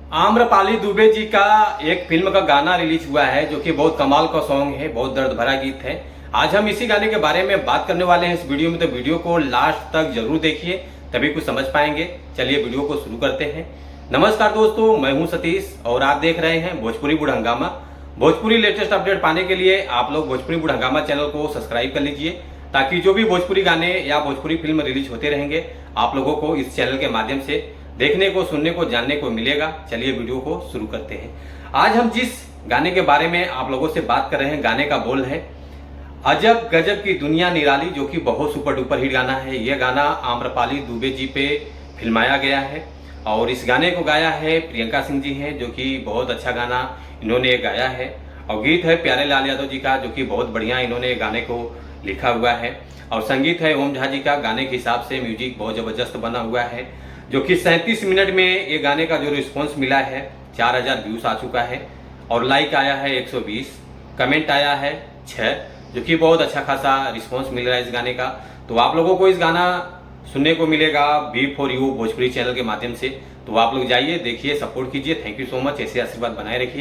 आम्रपाली दुबे जी का एक फिल्म का गाना रिलीज हुआ है जो कि बहुत कमाल का सॉन्ग है, बहुत दर्द भरा गीत है। आज हम इसी गाने के बारे में बात करने वाले हैं इस वीडियो में, तो वीडियो को लास्ट तक जरूर देखिए तभी कुछ समझ पाएंगे। चलिए वीडियो को शुरू करते हैं। नमस्कार दोस्तों, मैं हूं सतीश और आप देख रहे हैं भोजपुरी बुढ़ हंगामा। भोजपुरी लेटेस्ट अपडेट पाने के लिए आप लोग भोजपुरी बुढ़ हंगामा चैनल को सब्सक्राइब कर लीजिए, ताकि जो भी भोजपुरी गाने या भोजपुरी फिल्म रिलीज होते रहेंगे आप लोगों को इस चैनल के माध्यम से देखने को, सुनने को, जानने को मिलेगा। चलिए वीडियो को शुरू करते हैं। आज हम जिस गाने के बारे में आप लोगों से बात कर रहे हैं, गाने का बोल है अजब गजब की दुनिया निराली, जो कि बहुत सुपर डुपर हिट गाना है। यह गाना आम्रपाली दुबे जी पे फिल्माया गया है और इस गाने को गाया है प्रियंका सिंह जी हैं, जो कि बहुत अच्छा गाना इन्होंने गाया है। और गीत है प्यारे लाल यादव जी का, जो कि बहुत बढ़िया इन्होंने गाने को लिखा हुआ है। और संगीत है ओम झा जी का। गाने के हिसाब से म्यूजिक बहुत जबरदस्त बना हुआ है, जो कि 37 मिनट में ये गाने का जो रिस्पॉन्स मिला है 4000 व्यूज आ चुका है और लाइक आया है 120, कमेंट आया है 6, जो कि बहुत अच्छा खासा रिस्पॉन्स मिल रहा है इस गाने का। तो आप लोगों को इस गाना सुनने को मिलेगा V4U भोजपुरी चैनल के माध्यम से। तो आप लोग जाइए, देखिए, सपोर्ट कीजिए। Thank you so much. ऐसे आशीर्वाद बनाए रखिए।